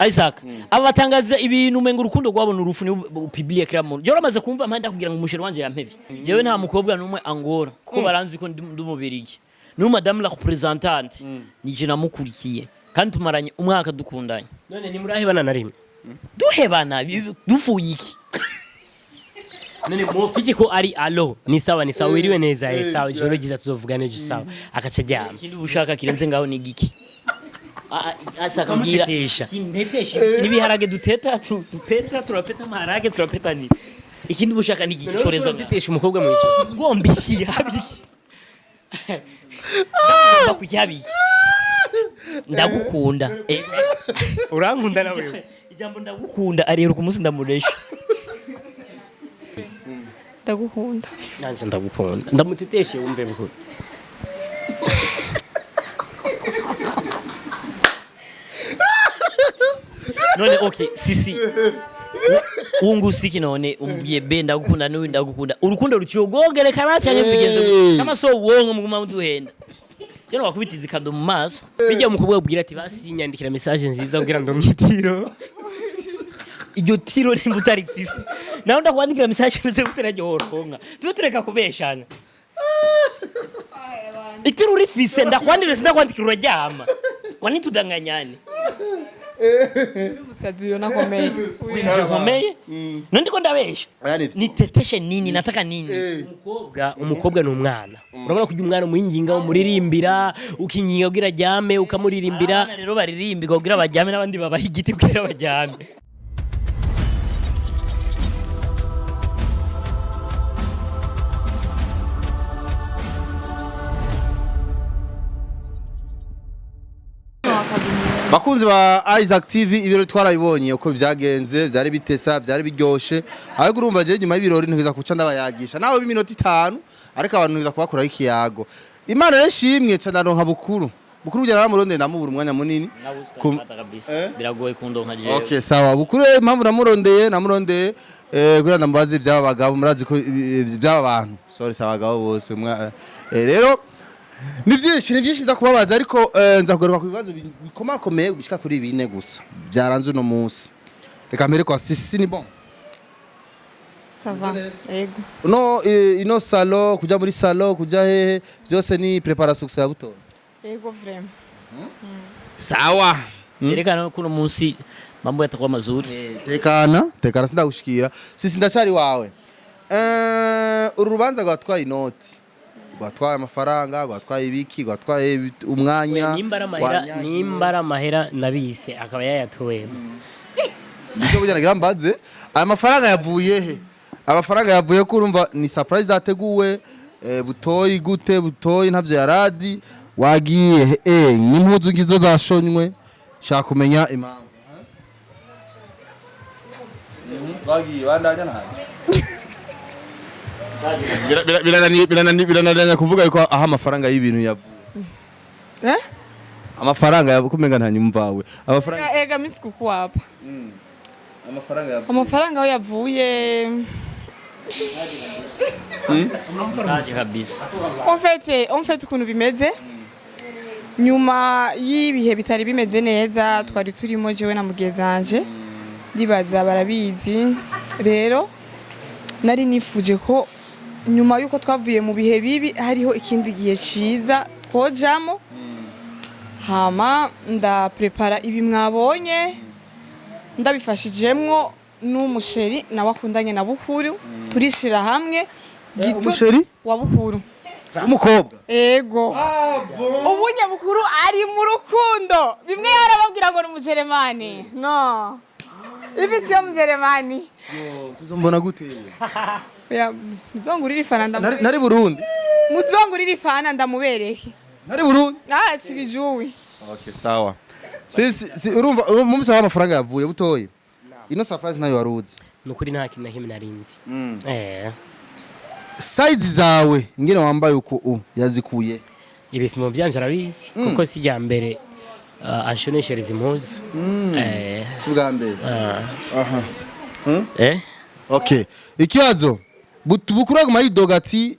Isaac abatangaza ibintu umenga urukundo rwabona urufu ni public kira muntu je uramaze kumva mpanda kugira ngo umusheri wanje yampebi jewe nta mukobwa numwe angora kuko baranzi ko ndi mubirigi ni madame la représentante nije namukurikiye kandi tumaranye umwaka dukundanye none ni murahebana na rimwe duhebana dufuye iki none mufiki ko ari allo ni sawa wiriwe neza sawa ijoro giza tuzovugana ejo sawa akacajyama ikindi ubushaka kirenze ngaho ni giki asa kugira kintetesha nibiharage duteta turapeta maharage turapeta ni ikindi bushaka ni giki choreza ntetesha umukobwa mu ijoro ngombi yabiki bakujyabiki ndagukunda urankunda nawe ijambo ndagukunda arero ku munsi ndamuresha ndagukunda nanje ndagukunda ndamuteteshe wumve bukuru none okay sisi ungusiki none umbiye benda gukunda no ndagukunda urukundo ruciyogongerekana cyane bigenze kama so wongo muguma muduhenda cyane wakubitiza ikado mu maso bijya umukobwa ubwira ati basi nyandikira message nziza ubwira ndo mwitiro iryo tiro ni mutari fisi naho ndakwandikira message bize gutera gihorkonga tube tureka kubeshana itiro uri fisi ndakwandikira sindakwandikira urajyama kwani tudanganyane Musazi nakomeye nakomeye nandi ko ndabesha niteteshe nini nataka nini umukobwa n'umwana urabona kujya umwana muhinginga umuririmbira ukinginga kugira jyame ukamuririmbira rero baririmbira kugira bajyame nabandi babaha igiti kugira bajyame Bakunzi ba Isaac TV ibiro twarabibonye uko byagenze byari bitesa byari biryoshe ariko urumva je nyuma y'ibirori ntiza kuca ndabayagisha nawe b'iminota 5 ariko abantu ntiza kubakora ikiyago Imana yashimwe cyane nka bukuru ujya namuronde namubura umwanya munini biragoye kundonka je Okay sawa bukuru impamvu namurondeye kugira ndambaze byaba bagabo murazi ko byaba abantu sorry sawa bagabo bose rero ni byinshi nza kubabaza ariko nzakugaruka ku bibazo bikomakomeye bishika kuri 4 gusa byaranze no munsi reka mbere kwa sisi ni bon ça va yego no ino salon kujya muri salon kujya hehe byose ni préparation ya buto yego vraiment sawa yerekana kuno munsi mambo yatakwa mazuri tekana sindagushikira sisi ndacari wawe urubanza rwatwaye inoti gwatwaye amafaranga gwatwaye ibiki gwatwaye umwanya nimbara amahera nabise akaba yayatowe Niko bujyanagira mbaze amafaranga yavuye he amafaranga yavuye ko urumva ni surprise ateguwe butoyi gute butoyi ntavyo yarazi wagiye n'impuzu ngizo zashonywe shaka kumenya impamvu wagiye bandanya ntaje birananiranya kuvuga yuko aha amafaranga y'ibintu yavuye amafaranga yavukumenga ntanyumvawe amafaranga ega misi kukwapa amafaranga aho yavuye Partage kabisa en fait ukuntu bimeze nyuma y'ibihe bitari bimeze neza twari turimo jewe na mugezanje ndibaza barabizi rero nari nifuje ko nyuma yuko twavuye mu bihe bibi hariho ikindi gihe ciza twojamo hama ndaprepara ibi mwabonye ndabifashijemwo n'umusheri nawe akundanye na bukuru turishira hamwe umusheri wa bukuru umukobwa ego ubunya bukuru ari mu rukundo bimwe yarababwira ngo n'umujeremani no ibi siyo mujeremani tuzombona gute ya muzongurira ifana nari Burundi muzongurira ifana ndamubereke nari Burundi sibijuwi okay sawa si urumva mumisa amafaranga yavuye butoyi ino surprise nayo waruzi nukuri nta kintu nakimwe narinzi size zawe ingene wambaye uko yazikuye ibipimo byanje arabizi kuko si ya mbere anshoneshereza impuzu subwa mbere aha Okay. Ikibazo bukuru aguma yidogati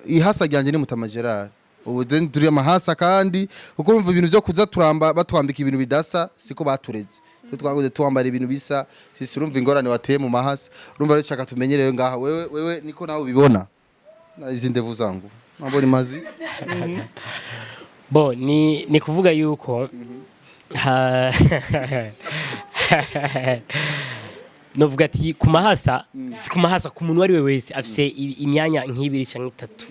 ihasa ryanje ni Mutama Gerard. Ubu turi amahasa kandi kuko urumva ibintu byo kuza turamba batwambika ibintu bidasa siko batureze. twaguze tuwambara ibintu bisa sisi urumva ingorane wateye mu mahasi urumva rero shaka tumenyerere ngaha wewe niko nawe ubibona izi ndevu zangu nabona imazi bo ni kuvuga yuko novuga ati ku mahasa ku muntu wari we wese afise imyanya nk'ibiri canke itatu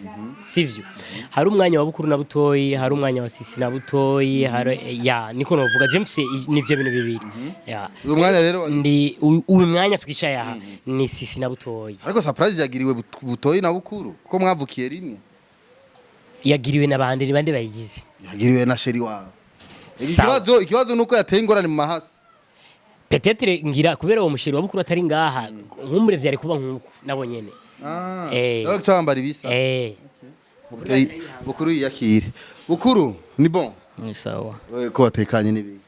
sivyo hari umwanya wa bukuru na butoyi hari umwanya wa sisi na butoyi hari niko novuga je mfise nivyo bintu bibiri uyu mwanya rero ndi uyu mwanya twicaye aha ni sisi na butoyi ariko surprise yagiriwe butoyi na bukuru kuko mwavukiye rimwe yagiriwe n'abandi bande bayigize yagiriwe na sheri wawe ikibazo nuko yateye ingorane mu mahasi petetre ngira kubera uwo musheri wa bukuru atari ngaha nkumure vyari kuba nkuko nabo nyene rero cyambara ibisa bukuru yakire bukuru ni bon ni sawa ko batekanye nibiki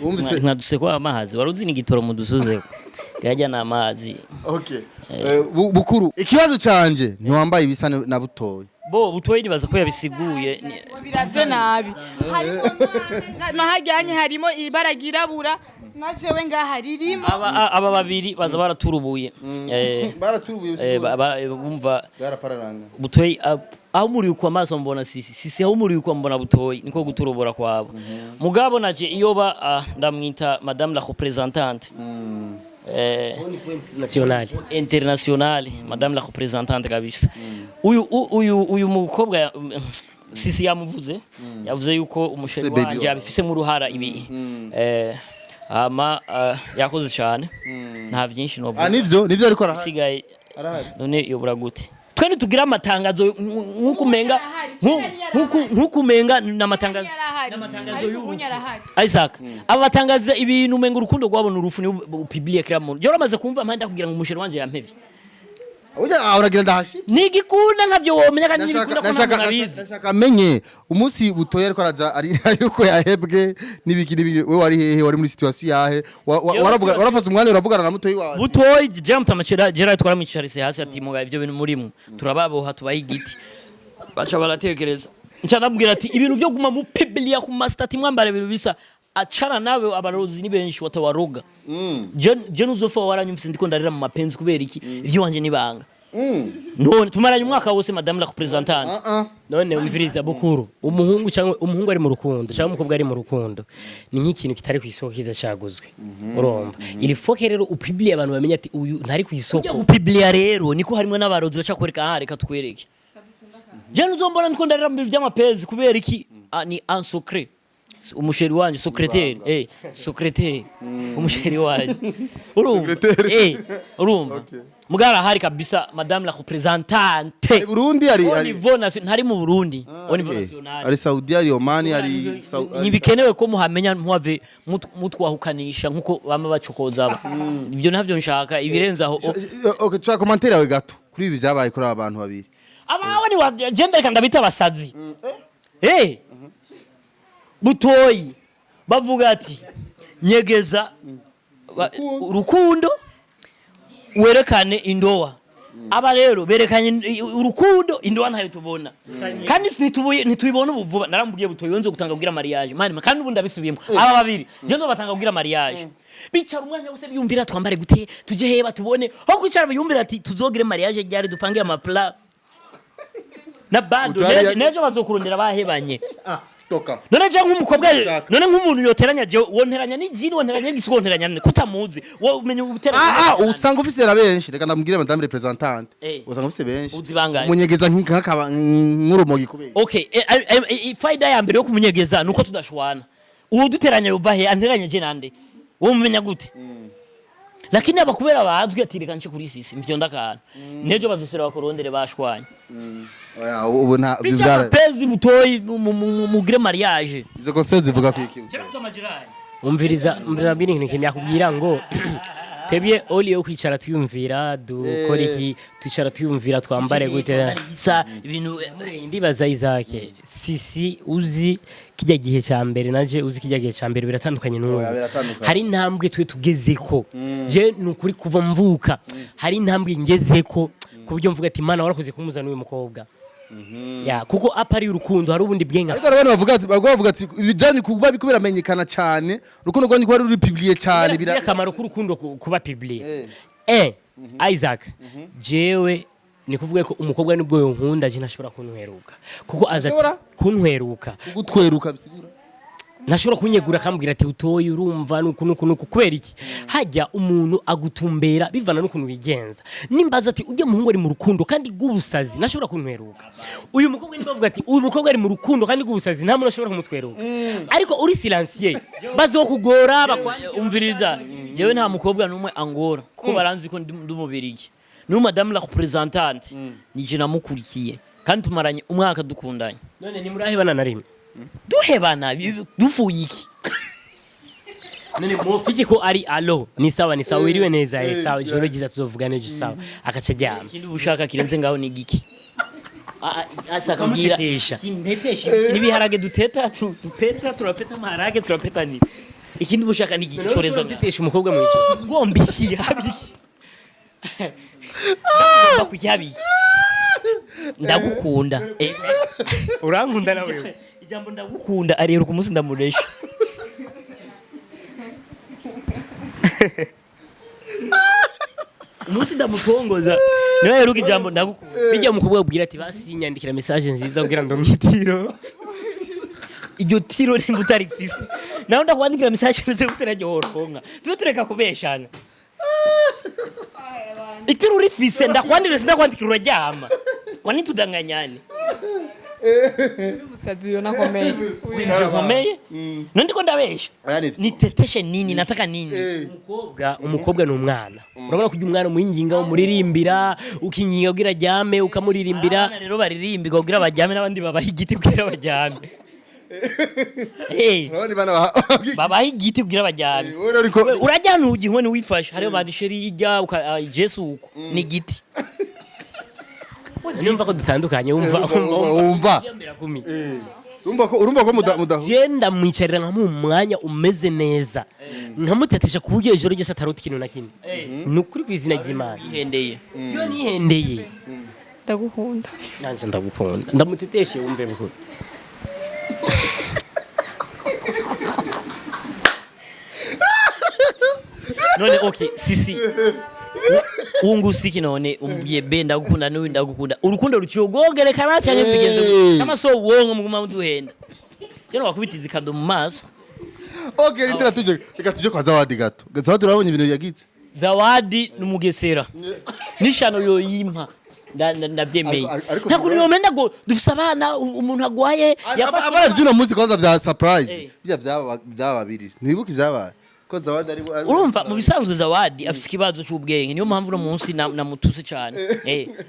umvise nkaduse kwa amazi waruzi ni gitoro mu dusuze gajya na amazi okay bukuru ikibazo canje ntiwambaye ibisa na butoyi bo butoyi nibaza ko yabisiguye biraze nabi harimo nahajyanye harimo ibara girabura najewe ngaha ririmo aba babiri baza baraturubuye bumva barapararanga butoyi aho muri uko amaso mbona sisi aho muri uko mbona butoyi niko guturubura kwabo mugabo naje iyo ba ndamwita madame la représentante internationale madame la représentante kabisa uyu mukobwa sisi yamuvuze yavuze yuko umusheri wanje abifise mu ruhara ibi ama yakoze cyane nta byinshi novuga nivyo ariko arahari none yobura gute twene tugira amatangazo nkukumenga namatangazo y'urufu Isaac abatangaza ibintu umenga urukundo rwabona urufu ni public kiramuntu je uramaze kumva mpanda kugira ngo umusheri wanje yampevye uragira ndahashi nigikunda nkabyo womenya kandi nigikunda ko nabizi nashaka menye umunsi butoye ariko araza ari yuko yahebwe nibiki we wari hehe wari muri situation yahe waravuga umwanya uravugana na mutoyi wawe butoyi je mutamacira je twaramwicarise hasi ati muga ivyo bintu murimo turababoha tubaye igiti baca baratekereza ncanabwira ati ibintu byo guma mu public ku mastati mwambare ibintu bisa achana nawe abarozi ni benshi watawaroga je nuzofa waranyumvise ndiko ndarira mu mapenzi kubera iki ivyo wanje nibanga none tumaranye umwaka wose madame la représentante none umviriza bukuru umuhungu cyangwa umuhungu ari mu rukundo cyangwa umukobwa ari mu rukundo ni nk'ikintu kitari ku isoko kiza cyaguzwe urumva ili foke rero upublie abantu bamenya ati uyu ntari ku isoko upublie rero niko harimo n'abarozi baca kwereka reka twereke je nuzombona ndiko ndarira mu by'amapenzi kubera iki ni un secret umusheri wanje secrétaire secrétaire umusheri wanje urumva urumva mugara hari kabisa madame la représentante Burundi ari ntari mu Burundi national ari Saudi ari Oman ari nibikenewe ko muhamenya ntwave mutwahukanisha nkuko bama bacokoza aba ibyo navyo nshaka ibirenza aho okay cha commentaire yawe gato kuri ibi byabaye kuri abantu babiri abawe ni wa gender kandi bita basazi butoyi bavuga ati nyegeza urukundo werekane indoa aba rero berekanye urukundo indoa ntayo tubona kandi ntitubibona ubuvuba narambugiye butoyi yonze gutanga kugira mariage mani kandi ubundi abisubiyemo aba babiri je ndo batanga kugira mariage bicara umwanya wose biyumvira twambare gute tuje heba tubone ho kwicara biyumvira ati tuzogire mariage ryari dupange amapla na bando nejo bazokurondera bahebanye none je nk'umukobwa none nk'umuntu yoteranya je wonteranya n'ijini wonteranya n'igisigo wonteranya kutamuzi wo umenye uteranya usanga ufise benshi reka ndamubwire madame représentante usanga ufise benshi umunyegeza nk'akaba nk'urumogi kubeye okay faida ya mbere yo kumunyegeza nuko tudashwana uwo duteranya yuva he anteranya je nande wo mumenya gute lakini abakubera bazwi ati reka nce kuri sisi fyonda kana nejo bazosera bakorondere bashwanye ubu nta byara pezi butoyi mugire mariage izo conseils zivuga kwiki umviriza mbiri nk'ikimya kubwira ngo tebye oli yo kwicara tuyumvira dukora iki twicara tuyumvira twambare gute sa ibintu ndibaza izake sisi uzi kijya gihe cyambere naje uzi kijya gihe cyambere biratandukanye n'ubu hari intambwe twe tugezeko je nukuri kuva mvuka hari intambwe ngezeko ku buryo mvuga ati mana warakoze kumuzana uyu mukobwa ya kuko apari urukundo hari ubundi bwenga ariko abantu bavuga ati ibijanye kuba biramenyekana cyane urukundo rwanyu ko ari ruri publier cyane bira akamaro k'urukundo kuba publier Isaac jewe ni kuvuga ko umukobwa nibwo yonkunda je ntashobora kuntweruka kuko aza kuntweruka kugutweruka bisigura nashobora kunyegura akambwira ati utoyi urumva nuku kubera iki hajya umuntu agutumbera bivana n'ukuntu bigenza nimbaza ati ujye muhungu ari mu rukundo kandi gubusazi nashobora kuntweruka uyu mukobwa ni bavuga ati uyu mukobwa ari mu rukundo kandi gubusazi nta muntu ashobora kumutweruka ariko uri silencieux bazokugora umviriza jewe nta mukobwa numwe angora kuko baranzi ko ndi mubirigi ni madame la représentante nije namukurikiye kandi tumaranye umwaka dukundanye none ni murahebana na rimwe duhebana dufuye iki none mufiki ko ari allo ni sawa wiriwe neza sawa ijoro giza tuzovugana ejo sawa akaca jyama ikindi ubushaka kirenze ngaho ni giki asaka mbwira kintetesha nibiharage duteta dupeta turapeta maharage turapeta ni ikindi ubushaka ni giki coreza ntetesha umukobwa mu ijoro ngombi yabiki bakujyabiki ndagukunda urankunda nawe ijambo ndagukunda arero ku munsi ndamuresha umunsi ndamutongoza niwe yaruka ijambo ndagukunda bijya umukobwa ubwira ati basi nyandikira message nziza ubwira ndo mwitiro iryo tiro nimba utari fise naho ndakwandikira message uze guteranya horonka tube tureka kubeshana itiro rifise ndakwandikira sindakwandikira urajyama kwani tudanganyane Umusazi yo nakomeye. Nakomeye? Nandi ko ndabesha. Niteteshe nini nataka nini? Umukobwa ni umwana. Urabona kujya umwana muhinginga umuririmbira ukinginga ugira jyame ukamuririmbira rero baririmbira ugira bajyame nabandi babaha igiti ugira bajyame. Babaha igiti ugira bajyame. Urajyana uginkwe wifasha hariyo bandisheri ijya Jesu uko ni igiti. Nimba ko dutandukanye urumva ko mudahu genda mwicarira nka mu mwanya umeze neza nkamutetesha ku buryo ijoro ryose atarota ikintu na kimwe nukuri kwizina ry'Imana ihendeye siyo nihendeye ndagukunda nanje ndagukunda ndamuteteshe wumve bukuru none okay sisi ungusiki none umubwiye be ndagukunda n'uwi ndagukunda urukundo ruciyogongerekana cyane bigenze kama so wongo muguma muduhenda cyane wakubitiza ikado mu maso okay rindira tuje kwa Zawadi gato Zawadi urabonye ibintu yagize Zawadi numugesera nishano yoyimpa ndabyemeye ntabwo niyomenda ngo dufise abana umuntu agwaye abana by'uno munsi kwanza bya surprise byaba babiri ntibibuka ibyabaye urumva mu bisanzwe Zawadi afise ikibazo cy'ubwenge niyo mpamvu no munsi namutuse cyane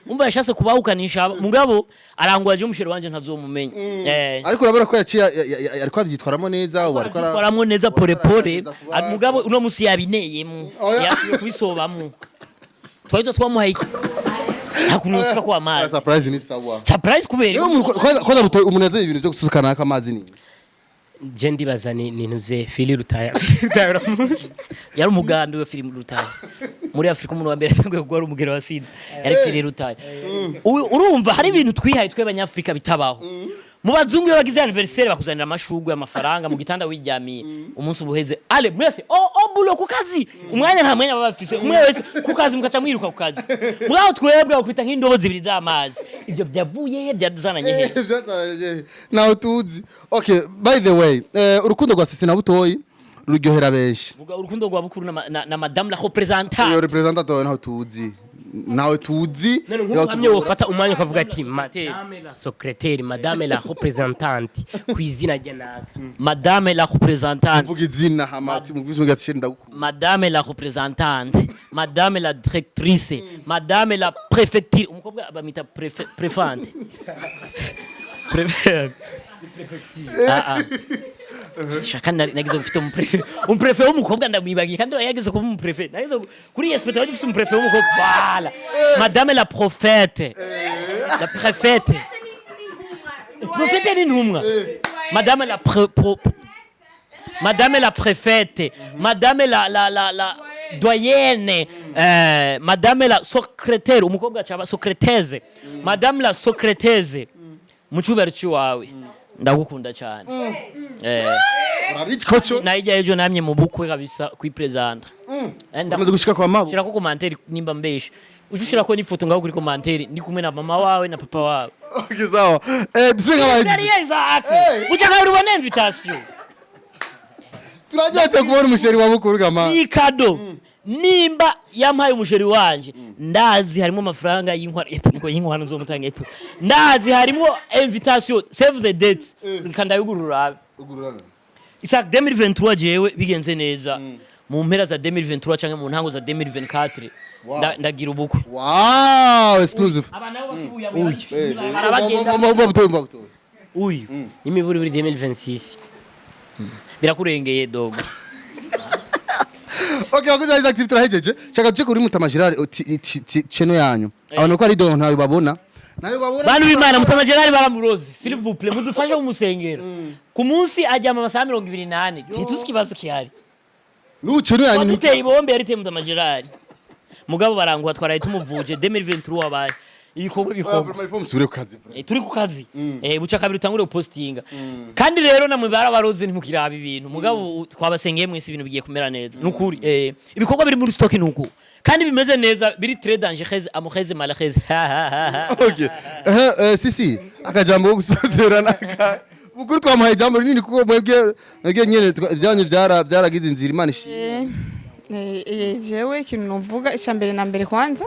umva yashase kubahukanisha mugabo arangwaje umushero wanje ntazomumenya ariko urabona ko yaciye ariko avyitwaramo neza ubu ariko aratwaramo neza pole mugabo uno munsi yabineyemo yagiye kubisobamo twaje twamuhaye hakunuska kwa amazi surprise ni sawa surprise kubera kwanza umuneze ibintu byo gususukana akazi ni je ndibaza ni ntuze fili rutaya yari umuganda wa film rutaya muri Afrika umuntu wa mbere cyangwa gwa umugero wa sida yari fili rutaya urumva hari ibintu twihaye tw'abanyafrika bitabaho mu bazungu yo bagize anniversaire bakuzanira amashugwe amafaranga mu gitanda wijyamiye umunsi ubuheze ale mwese bulo ku kazi umwanya nta mwanya babafise umwe wese ku kazi mukaca mwiruka ku kazi mwaho twebwe bakubita nk'indobo zibiri z'amazi ibyo byavuye he byazananye he naho tuzi okay by the way urukundo rwa Sisi na Butoyi ruryohera benshi vuga urukundo rwa Bukuru na madame la représentante iyo représentante naho tuzi nawe tuzi hamwe wofata umwanya ukavuga ati madame la secrétaire madame la représentante kwizina ryanaka madame la représentante vuga izina hamati mu bwiswe gatishenda ndagukunda madame la représentante madame la directrice madame la préfecture umukobwa bamita préfante shaka nagize gufite umprefet w'umukobwa ndamwibagiye kandi yageze kuba umprefet nagize kuri yespeta wari ufite umprefet w'umukobwa bala madame la prophète la préfète prophète ni ntumwa madame la madame la préfète madame la doyenne madame la secrétaire umukobwa cyaba secrétaise madame la secrétaise mu cubero ciwawe ndagukunda cyane urabikoco naijya ejo namye mu bukwe kabisa kwipresenta ndamaze gushika kwa mabo shirako commentaire nimba mbeshe ushirako n'ifoto ngaho kuri commentaire ndi kumwe na mama wawe na papa wawe okay sawa dusenga bayizi ushaka urubona invitation turajyate kubona umusheri wa bukuru gama ni kado nimba yampaye umusheri wanje ndazi harimo amafaranga y'inkwano zo mutanga eto ndazi harimo invitation save the date kanda yugurura Isaac 2023 jewe bigenze neza mu mpera za 2023 canke mu ntango za 2024 ndagira ubukwe wow exclusive abana bakibuya butoyi uyu nimiburi buri 2026 birakurengeye dogo okay wakoze Isaac TV turahejeje shaka tuje kuri mutamajirari cheno yanyu abantu ko ari do ntawe babona bantu b'Imana mutamajirari baramuroze s'il vous plaît mudufashe umusengero ku munsi ajya mu masaha 28 kituzi kibazo kihari n'ucheno yanyu niteye ibombe yariteye mutamajirari mugabo baranguha twaraye tumuvuje 2023 wabaye ibikorwa turi ku kazi buca kabiri utangure postinga kandi rero namwe barabaroze ntimukiraba ibintu mugabo twabasengeye mwese ibintu bigiye kumera neza nukuri ibikorwa biri muri stock nuko kandi bimeze neza biri très dangereux amukheze malakheze okay sisi akajambo wo gusozera naka bukuru twamuhaye jambo rinini kuko mwebwe nyene byanyu byaragize inzira Imana ishimwe jewe ikintu novuga icambere na mbere kwanza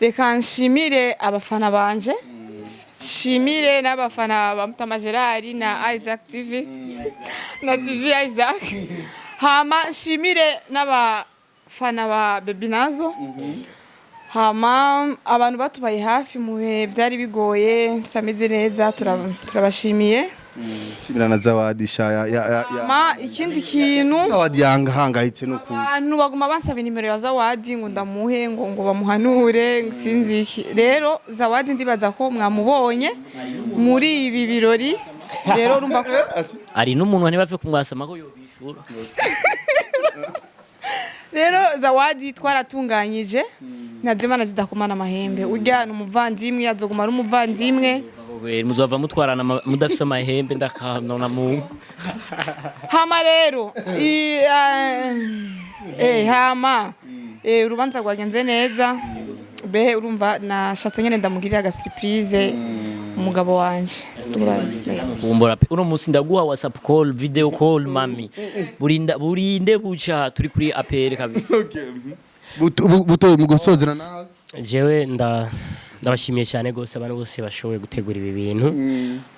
reka nshimire abafana banje shimire n'abafana ba Mutamajirari na Isaac TV na TV Isaac hama shimire n'abafana ba Baby Nazo hama abantu batubaye hafi mu bihe byari bigoye sameze neza turabashimiye shimira na zawadi shaya ma ikindi kintu zawadi yanga hangahitse no ku abantu baguma bansaba nimero ya zawadi ngo ndamuhe ngo bamuhanure sinzi iki rero zawadi ndibaza ko mwamubonye muri ibi birori rero urumva ko ari n'umuntu ntibapfe kumwasama ko yobishura rero zawadi twaratunganyije nazimana zidakomana amahembe urya n'umuvandimwe azoguma ari umuvandimwe muzava mutwarana mudafise amahembe ndakanona mu hama rero hama urubanza rwagenze neza be urumva nashatse nyene ndamugirira aga surprise umugabo wanje kumbura uno munsi ndaguha WhatsApp call video call mami burinde buca turi kuri APR kabisa butoyi mu gusozera nawe jewe ndabashimiye cyane gose abantu bose bashoboye gutegura ibi bintu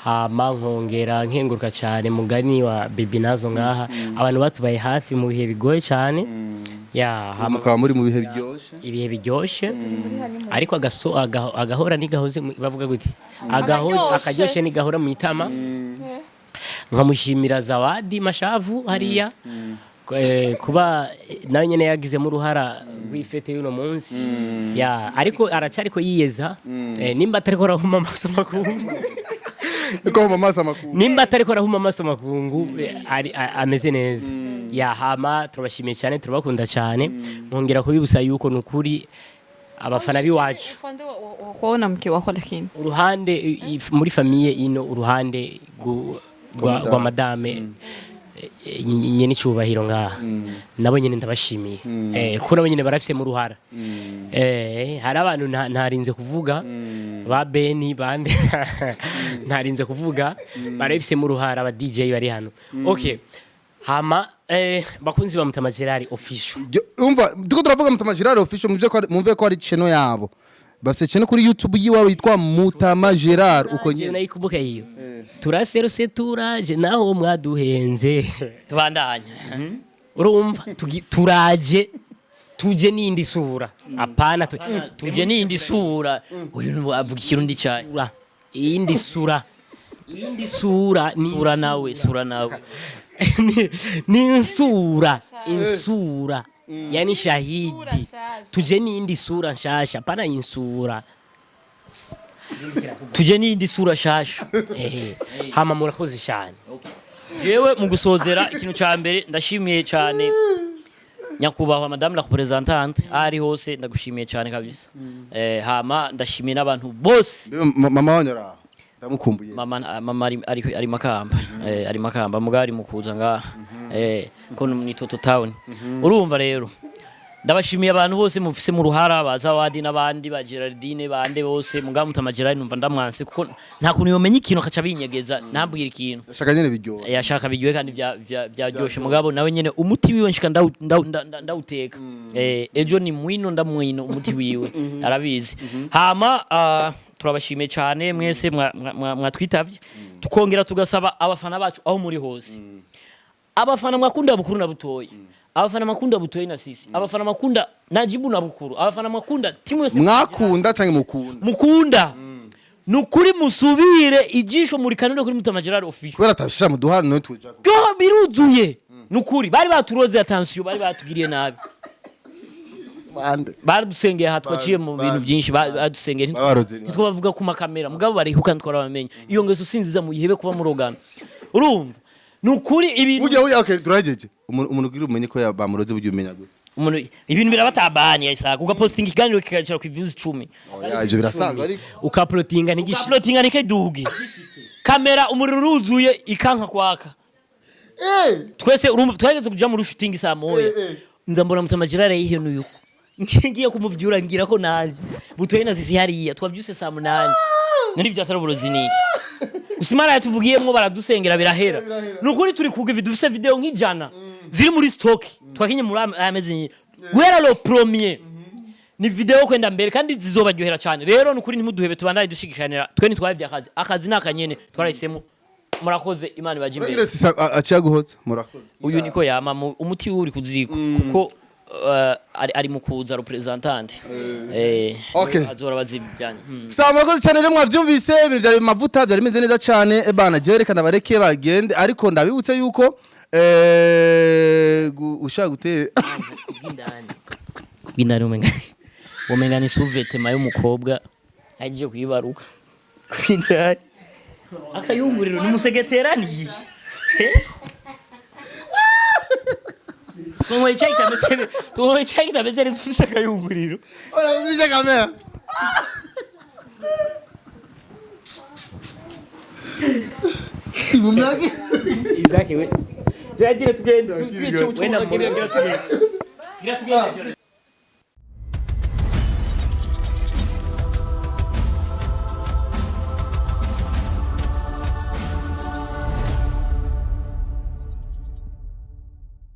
hama nkongera nkenguruka cyane mugani wa Baby Nazo ngaha abantu batubaye hafi mu bihe bigoye cyane ya hama mukaba muri mu bihe biryoshe ariko agahora nigahoze bavuga gute akaryoshe nigahora mu itama nkamushimira Zawadi Mashavu hariya kuba nawe nyene yagize mu ruhara rw'ifete y'uno munsi ya ariko aracariko yiyeza nimba atariko arahuma amaso makungu nimba atariko arahuma amaso makungu ameze neza ya hama turabashimiye cyane turabakunda cyane nkongera kubibusa yuko nukuri abafana biwacu kuona mke wako lakini uruhande muri famille ino uruhande rwa madame nyene cyubahiro ngaha nabo nyene ndabashimiye ko nabo nyene barafise mu ruhara hari abantu ntarinze kuvuga ba Beni bande ntarinze kuvuga barafise mu ruhara aba DJ bari hano okay hama bakunzi ba Mutamajirari official umva duko turavuga Mutamajirari official mumve ko ari channel yabo base channel kuri YouTube yiwawe yitwa Mutamajirari uko nyene nayikumbuka hiyo turaseruse turaje naho mwaduhenze tubandanye urumva turaje tuje nindi sura apana tuje nindi sura uyu avuga ikirundi cyane indi sura ni sura nawe ni insura yani shahidi tuje nindi sura nshasha pana insura tuje nindi sura shasha hama murakoze cyane jewe mu gusozera ikintu ca mbere ndashimiye cyane nyakubahwa madame la représentante ari hose ndagushimiye cyane kabisa hama ndashimiye n'abantu bose mama wanyara ndamukumbuye mama ari makamba ari makamba mugari mukuza nga ko ni Toto Town urumva rero ndabashimiye abantu bose mufise mu ruhara baza wadi nabandi ba Gerardine bande bose mugamuta Gerardine numva ndamwanse kuko nta kuntu yomenya ikintu akaca binyegeza ntabwira ikintu yashaka nyene biryoha yashaka biryohe kandi byaryoshe mugabo nawe nyene umuti wiwe nshika ndawuteka ejo ni mwino ndamwino umuti wiwe arabizi hama turabashimiye cyane mwese mwatwitavye tukongera tugasaba abafana bacu aho muri hose abafana mwakunda bukuru na butoyi abafana makunda butoyi na sisi abafana makunda najibu na bukuru abafana makunda timu yose mwakunda cyangwa mukunda nukuri musubire ijisho muri kanone kuri mutamajirari official kubera tabishira mu duhana no tuje yo biruzuye nukuri bari baturoze attention bari batugiriye nabi baradusengeye hatwaciye mu bintu byinshi badusengeye ntitwabavuga ku makamera mugabo bari hukana twarabamenye iyo ngeso sinziza mu yihebe kuba murogana urumva nukuri ibintu okay turageje umuntu gira umenye ko bamuroze buryo umenya gute umuntu ibintu birabatabani yasaka ugapostinga ikiganiro kikagera ku views 10 ivyo birasanzwe ariko ukaplotinga nike kamera umuriro uruzuye ikanka kwaka twese urumva twageze kuja mu shooting saa moya nzambona mutamajirare yihenuye uko ngiye kumuvyura ngira ko nanje butoye na sisi hariya twavyuse saa 8 nari byatara burozi niki usimara yatuvugiyemwo baradusengera birahera nukuri turi kuga dufise video nk'ijana ziri muri stock twakinye muri amezi guhera lo premier ni video kwenda mbere kandi zizobaryohera cyane rero nukuri ntimuduhebe tubandaye dushigikanira twe nitwabye akazi nakanyene twarahisemo murakoze imana baje imbere aciyaguhotse murakoze uyu niko yama umuti uri kuziko kuko ari mukuza representant okay azora bazibyanye sawa murakoze cyane rero mwavyumvise ibintu byari mavuta byari meze neza cyane bana jerekana bareke bagende ariko ndabibutse yuko ushaka gutera bindani umenga ni suvete mayo mukobwa agiye kwibaruka bindani akayunguriro ni musegeteraniye Tuwe chaita mesele tufisa kayunguriro. Ola uzije kamera. Mumlaki. Exactly we. Zai dire tugende. Wenda mbona gira tugende. Gira tugende.